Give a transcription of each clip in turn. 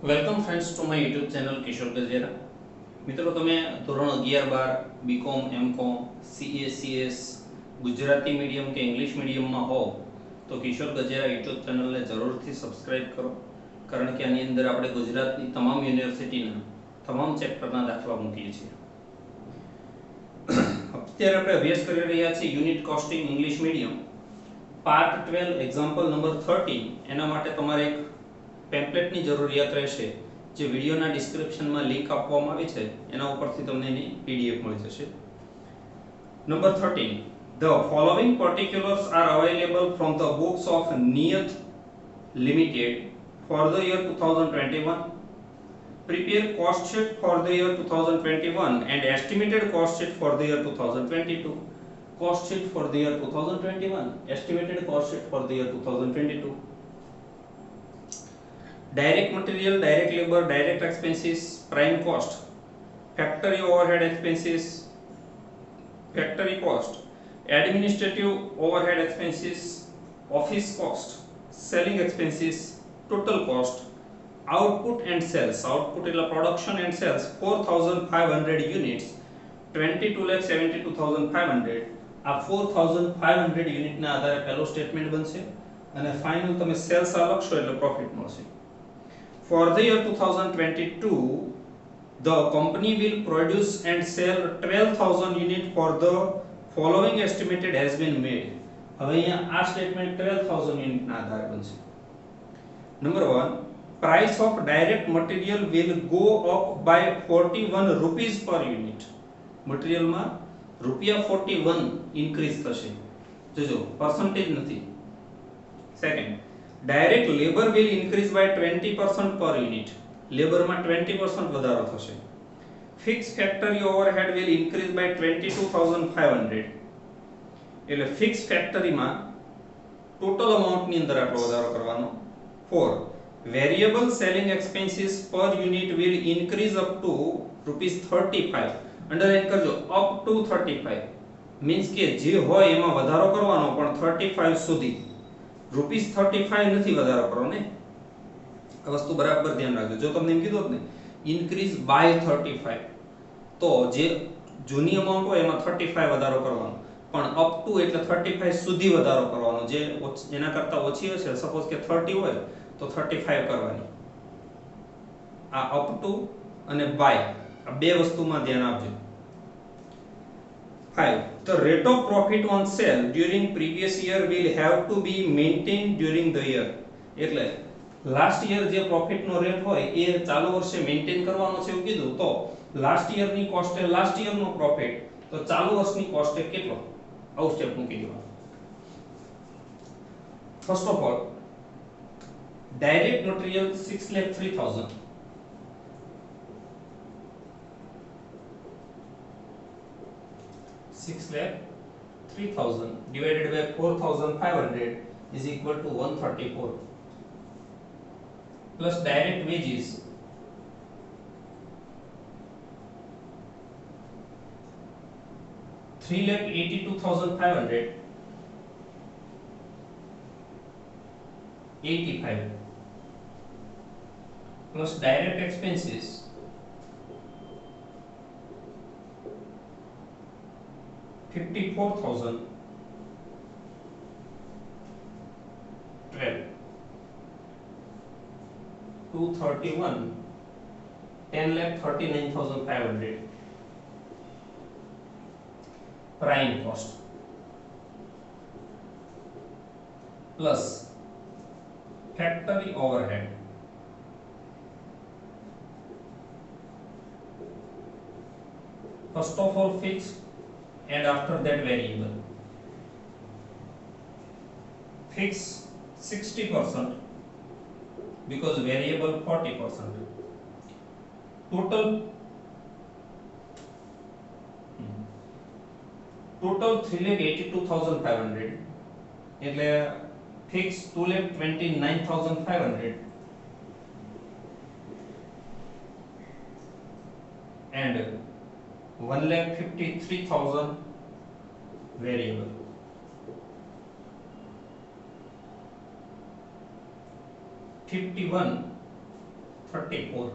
Welcome friends to my YouTube channel Kishor Gajera. મિત્રો તમે ધોરણ 11-12 BCom MCom CA CS Gujarati medium કે ઇંગ્લિશ મીડિયમમાં હો તો કિશોર ગજેરા યુટ્યુબ ચેનલને જરૂરથી સબસ્ક્રાઇબ કરો, કારણ કે આની અંદર આપણે ગુજરાતની તમામ યુનિવર્સિટીના તમામ ચેપ્ટરના દાખલા મૂકીએ છીએ। અત્યારે આપણે અભ્યાસ કરી રહ્યા છીએ unit costing English medium part 12 example number 13। એના માટે તમારે એક પેમ્પલેટની જરૂરિયાત રહેશે, જે વિડિયોના ડિસ્ક્રિપ્શનમાં લિંક આપવામાં આવી છે એના ઉપરથી તમને એની પીડીએફ મળી જશે। Number 13, the following particulars are available from the books of Niyat Limited for the year 2021. Prepare cost sheet for the year 2021 and estimated cost sheet for the year 2022. Cost sheet for the year 2021, estimated cost sheet for the year 2022. Direct material, direct labor, direct expenses, prime cost, factory overhead expenses, factory cost, administrative overhead expenses, office cost, selling expenses, total cost, output and sales. Output is production and sales 4500 units, 22,72,500. આ 4500 unit ના આધારે પહેલો statement બનશે અને final તમે cells આ લખશો એટલે પ્રોફિટ મળશે। For the year 2022, the company will produce and sell 12,000 units for the following estimated has been made. હવે અહીંયા આ સ્ટેટમેન્ટ 12,000 યુનિટ ના આધારે બનશે। Number 1, price of direct material will go up by 41 rupees per unit. Material માં રૂપિયા 41 increase થશે, જોજો પર્સન્ટેજ નથી। Second, direct labor will increase by 20% per unit. Labour માં 20% વધારો થશે। fixed factory overhead will increase by 22,500. એટલે fixed factory માં ટોટલ અમાઉન્ટ ની અંદર આટલો વધારો કરવાનો। 4, variable selling expenses per unit will increase up to rupees 35. Underline કરજો, up to 35 મીન્સ કે જે હોય એમાં વધારો કરવાનો, પણ 35 સુધી। રૂપીસ 35 નથી વધારો કરો ને, આ વસ્તુ બરાબર ધ્યાન રાખજો। જો તમને એમ કીધું હોત ને ઇન્ક્રીઝ બાય 35 તો જે જૂની અમાઉન્ટ હોય એમાં 35 વધારો કરવાનો, પણ અપ ટુ એટલે 35 સુધી વધારો કરવાનો, જે એના કરતા ઓછી હશે સપોઝ કે 30 હોય તો 35 કરવાની। આ અપ ટુ અને બાય આ બે વસ્તુમાં ધ્યાન આપજો। 5, the rate of profit on sale during previous year will have to be maintained during the year. એટલે લાસ્ટ યર જે પ્રોફિટ નો રેટ હોય એ ચાલુ વર્ષે મેન્ટેન કરવાનો છે એવું કીધું, તો લાસ્ટ યર ની કોસ્ટ એ લાસ્ટ યર નો પ્રોફિટ, તો ચાલુ વર્ષની કોસ્ટ એ કેટલો, આવું સ્ટેપ મૂકી દેવાનું। First of all, direct material 6,03,000, divided by 4,500 is equal to 134, plus direct wages 3,82,500, 85, plus direct expenses 54,000, 12, 231, 10,39,500 prime cost, plus factory overhead first of all fixed and after that variable. Fixed 60% because variable 40%. Total 3,82,500 એટલે fixed 2,29,500 and 1,53,000 variable. 51 34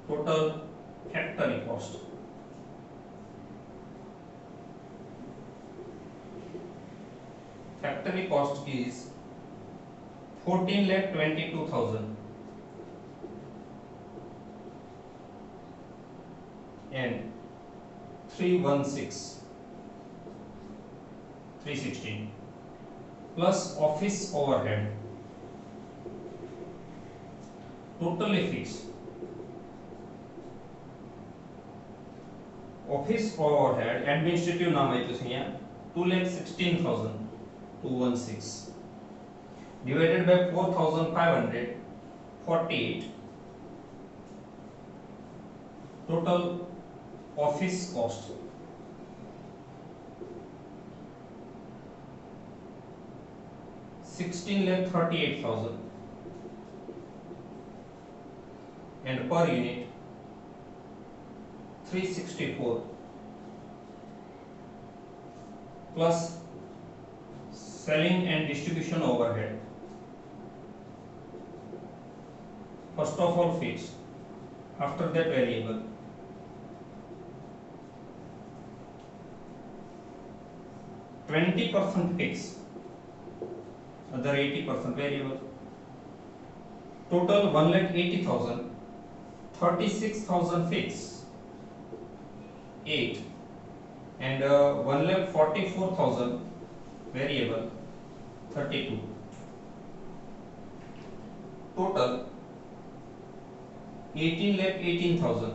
total factory cost. Factory cost is 14,22,000 and 316 plus office overhead totally fixed. Office overhead administrative નામ આપ્યું છે અહીંયા 2,16,216 divided by 4,500 48 total office cost 16,38,000 and per unit 364 plus selling and distribution overhead. First of all fixed, after that variable. 20% fixed, other 80% variable. Total 1,80,000, 36,000 fixed, 8, and 1,44,000 variable, 32. Total 18,18,000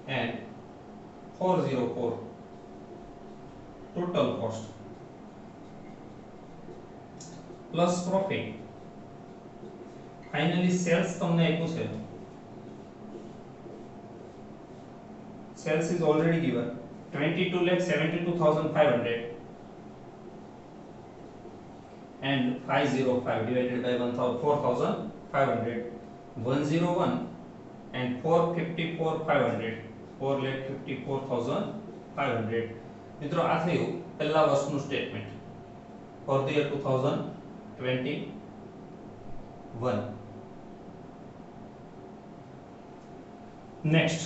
and 404 total cost plus profit. Finally sales તમને આપ્યું છે. Sales is already given 22,72,500 and 505 divided by 4,500 101 and 454,500 4,54,500. મિત્રો આ થયું પહેલા વર્ષનું statement for the year 2021. Next,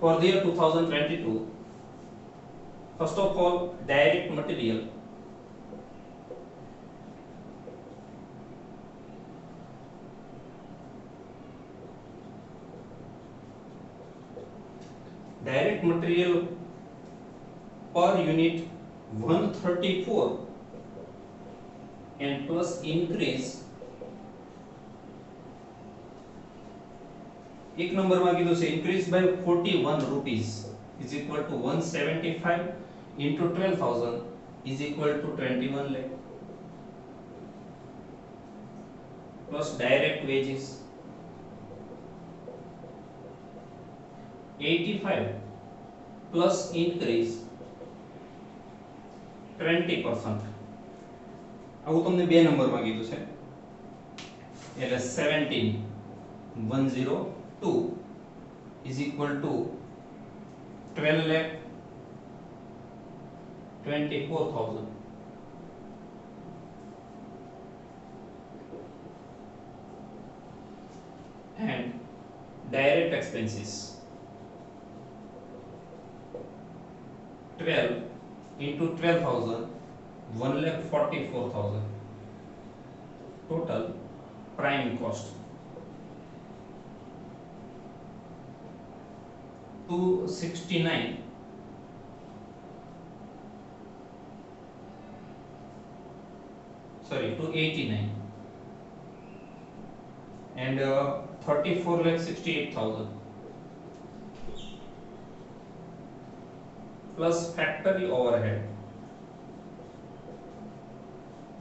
for the year 2022, first of all, direct material. Direct material per unit 134 and plus increase एक number में कीधुं छे increase by 41 rupees is equal to 175 into 12,000 is equal to 21 lakh plus direct wages 85 plus increase 20%. આવું તમને બે number માં કીધું છે એટલે 17,102 is equal to 12,24,000 and direct expenses 12 into 12,000 1,44,000 total prime cost 269 289 and 34,68,000 plus factory overhead.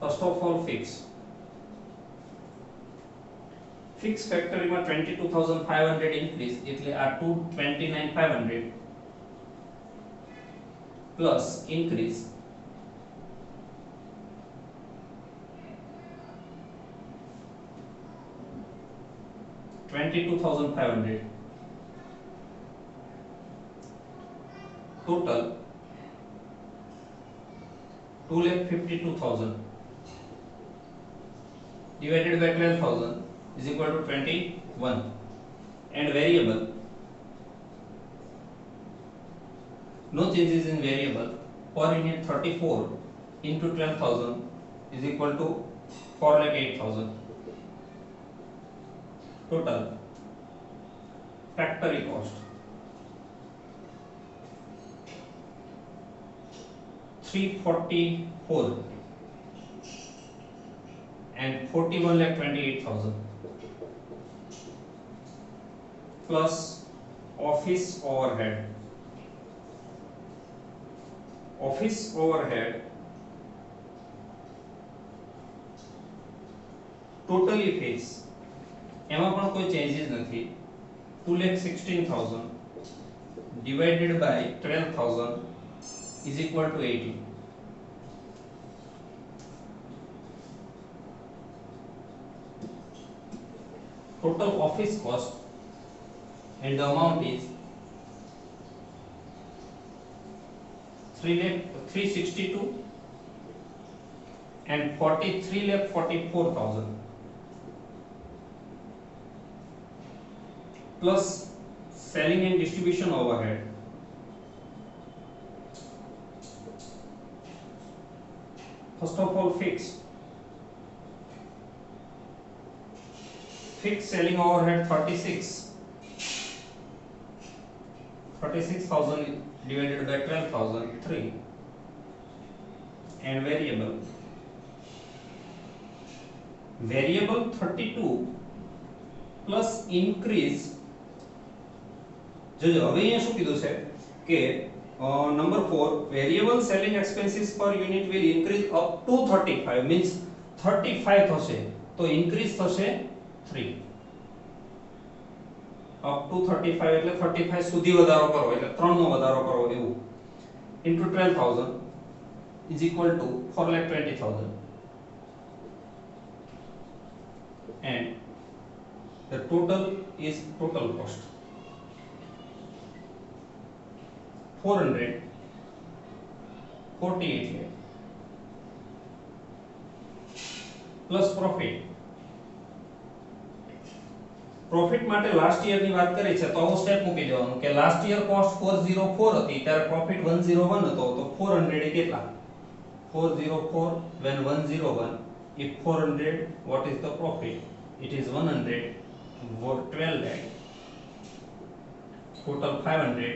First of all fixed factory માં 22,500 increase એટલે આ 229,500 plus increase 22,500 total 2,52,000 divided by 12,000 is equal to 21, and variable, no changes in variable, per unit 34 into 12,000 is equal to 4,08,000. Total factory cost 344 and 41,28,000 plus office overhead. Office overhead totally fixed, એમાં પણ કોઈ changes નથી. 2,16,000 divided by 12,000 is equal to 80. Total office cost and the amount is 362 and 43,44,000 plus selling and distribution overhead. First of all, fixed selling overhead 36,000 divided by 12,000 3, and variable 32 plus increase. જો હવે અહીંયા શું કીધું છે કે number 4 variable selling expenses પર unit will increase up to 35 means 35 થશે તો ઇન્ક્રીઝ થશે 3 અપ ટુ 35 એટલે 35 સુધી વધારો કરવો એટલે 3 નો વધારો કરવો એવું into 12,000 is equal to 4,20,000 and the total is total cost 448 lakh plus profit માટે લાસ્ટ યર ની વાત કરી છે તો આવો સ્ટેપ મૂકી દેવાનું કે લાસ્ટ યર કોસ્ટ 404 હતી ત્યારે પ્રોફિટ 101 હતો તો 400 એ કેટલા 404 when 101 if 400 what is the profit it is 100 12 lakh total 500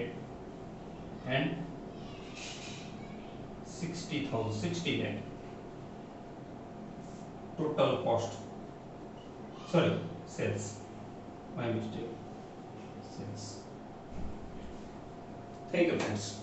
and 60 lakh total cost, sorry, sales, my mistake, sales. Thank you friends.